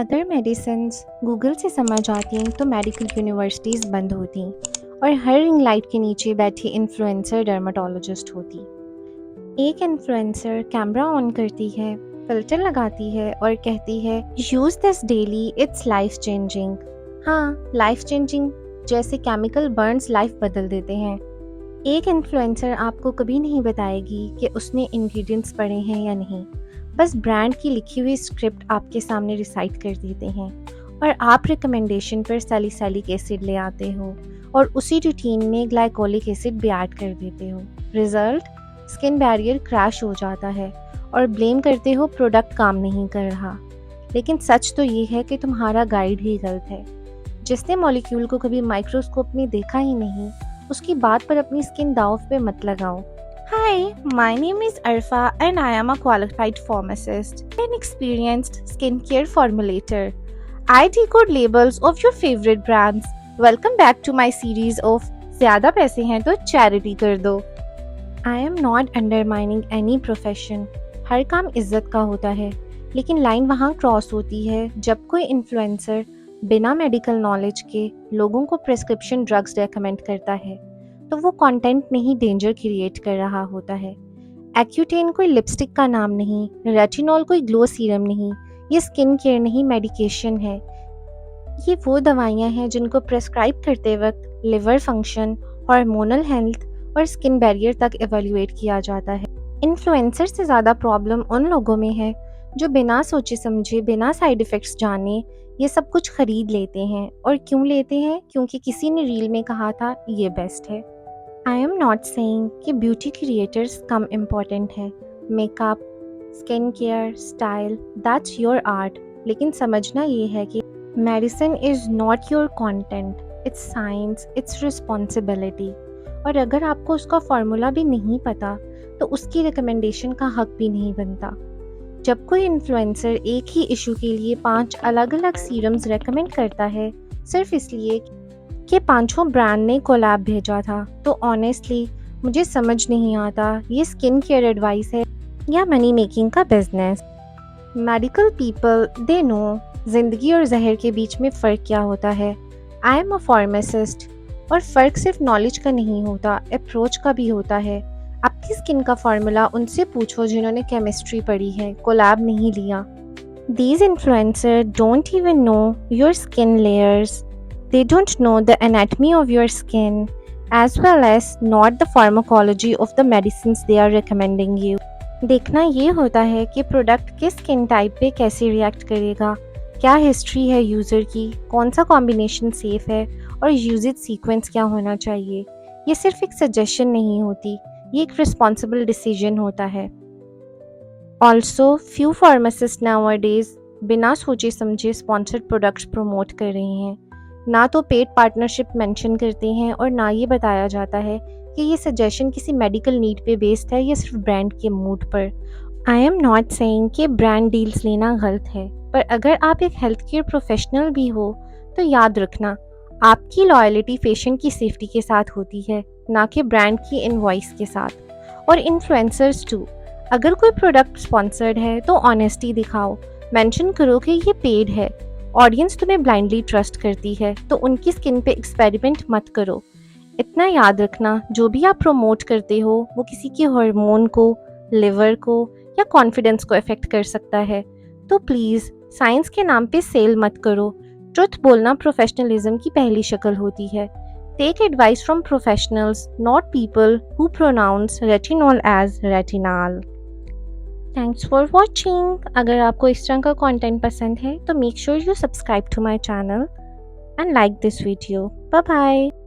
अगर medicines Google से समझ आती तो मेडिकल यूनिवर्सिटीज़ बंद होती और हर रिंग लाइट के नीचे बैठी इन्फ्लुएंसर डर्माटोलॉजिस्ट होती। एक इन्फ्लुएंसर कैमरा ऑन करती है, फिल्टर लगाती है और कहती है use this daily, it's life changing. हाँ, लाइफ चेंजिंग जैसे केमिकल बर्न्स लाइफ बदल देते हैं। एक इन्फ्लुएंसर आपको कभी नहीं बताएगी कि उसने इंग्रेडिएंट्स पढ़े हैं या नहीं, बस ब्रांड की लिखी हुई स्क्रिप्ट आपके सामने रिसाइट कर देते हैं और आप रिकमेंडेशन पर सैलिसिलिक एसिड ले आते हो और उसी रूटीन में ग्लाइकोलिक एसिड भी ऐड कर देते हो। रिजल्ट, स्किन बैरियर क्रैश हो जाता है और ब्लेम करते हो प्रोडक्ट काम नहीं कर रहा। लेकिन सच तो ये है कि तुम्हारा गाइड ही गलत है। जिसने मॉलिक्यूल को कभी माइक्रोस्कोप में देखा ही नहीं, उसकी बात पर अपनी स्किन दांव पे मत लगाओ। Hi, my name is Arfa and I am a qualified pharmacist and experienced skincare formulator. I decode labels of your favorite brands. Welcome back to my series of ज़्यादा पैसे हैं तो चैरिटी कर दो। I am not undermining any profession. हर काम इज्जत का होता है, लेकिन लाइन वहाँ क्रॉस होती है जब कोई इन्फ्लुएंसर बिना मेडिकल नॉलेज के लोगों को प्रिस्क्रिप्शन ड्रग्स रेकमेंड करता है, तो वो कंटेंट नहीं डेंजर क्रिएट कर रहा होता है। एक्यूटेन कोई लिपस्टिक का नाम नहीं, रेटिनॉल कोई ग्लो सीरम नहीं, ये स्किन केयर नहीं, मेडिकेशन है। ये वो दवाइयाँ हैं जिनको प्रेस्क्राइब करते वक्त लिवर फंक्शन, हार्मोनल हेल्थ और स्किन बैरियर तक एवेल्युएट किया जाता है। इन्फ्लुएंसर से ज़्यादा प्रॉब्लम उन लोगों में है जो बिना सोचे समझे, बिना साइड इफ़ेक्ट्स जाने ये सब कुछ खरीद लेते हैं। और क्यों लेते हैं? क्योंकि किसी ने रील में कहा था ये बेस्ट है। आई एम नॉट सेइंग कि ब्यूटी क्रिएटर्स कम इम्पॉर्टेंट है। Makeup, skin care, style, that's your art. लेकिन समझना ये है कि medicine is not your content, it's science, it's responsibility. और अगर आपको उसका फॉर्मूला भी नहीं पता तो उसकी रिकमेंडेशन का हक भी नहीं बनता। जब कोई इन्फ्लुएंसर एक ही इशू के लिए 5 अलग अलग सीरम्स रेकमेंड करता है सिर्फ इसलिए कि पांचों ब्रांड ने कोलैब भेजा था, तो ऑनेस्टली मुझे समझ नहीं आता ये स्किन केयर एडवाइस है या मनी मेकिंग का business. Medical people they know जिंदगी और जहर के बीच में फ़र्क क्या होता है। आई एम अ फार्मासिस्ट और फ़र्क सिर्फ नॉलेज का नहीं होता, अप्रोच का भी होता है। अपनी स्किन का फार्मूला उनसे पूछो जिन्होंने केमिस्ट्री पढ़ी है, कोलैब नहीं लिया। These influencers don't even know your skin layers. They don't know the anatomy of your skin as well as not the pharmacology of the medicines they are recommending you. देखना ये होता है कि product किस skin type पे कैसे react करेगा, क्या हिस्ट्री है यूज़र की, कौन सा कॉम्बिनेशन सेफ है और यूजेज सीक्वेंस क्या होना चाहिए। ये सिर्फ एक सजेशन नहीं होती, ये एक रिस्पॉन्सिबल डिसीजन होता है। ऑल्सो फ्यू फार्मासिस्ट नाउअडेज बिना सोचे समझे स्पॉन्सर्ड प्रोडक्ट्स प्रमोट कर रहे हैं। ना तो पेड पार्टनरशिप मेंशन करते हैं और ना ये बताया जाता है कि ये सजेशन किसी मेडिकल नीड पे बेस्ड है या सिर्फ ब्रांड के मूड पर। आई एम नॉट सेइंग कि ब्रांड डील्स लेना गलत है, पर अगर आप एक हेल्थ केयर प्रोफेशनल भी हो तो याद रखना आपकी लॉयल्टी पेशेंट की सेफ्टी के साथ होती है, ना कि ब्रांड की इनवॉइस के साथ। और इन्फ्लुएंसर्स टू, अगर कोई प्रोडक्ट स्पॉन्सर्ड है तो ऑनेस्टी दिखाओ, मेंशन करो कि ये पेड है। ऑडियंस तुम्हें ब्लाइंडली ट्रस्ट करती है तो उनकी स्किन पे एक्सपेरिमेंट मत करो। इतना याद रखना, जो भी आप प्रमोट करते हो वो किसी के हार्मोन को, लिवर को या कॉन्फिडेंस को अफेक्ट कर सकता है। तो प्लीज़ साइंस के नाम पे सेल मत करो। ट्रुथ बोलना प्रोफेशनलिज्म की पहली शक्ल होती है। Take advice from professionals, not people who pronounce retinol as retinol. Thanks for watching. अगर आपको इस तरह का कंटेंट पसंद है तो make sure you subscribe to my channel and like this video. Bye bye.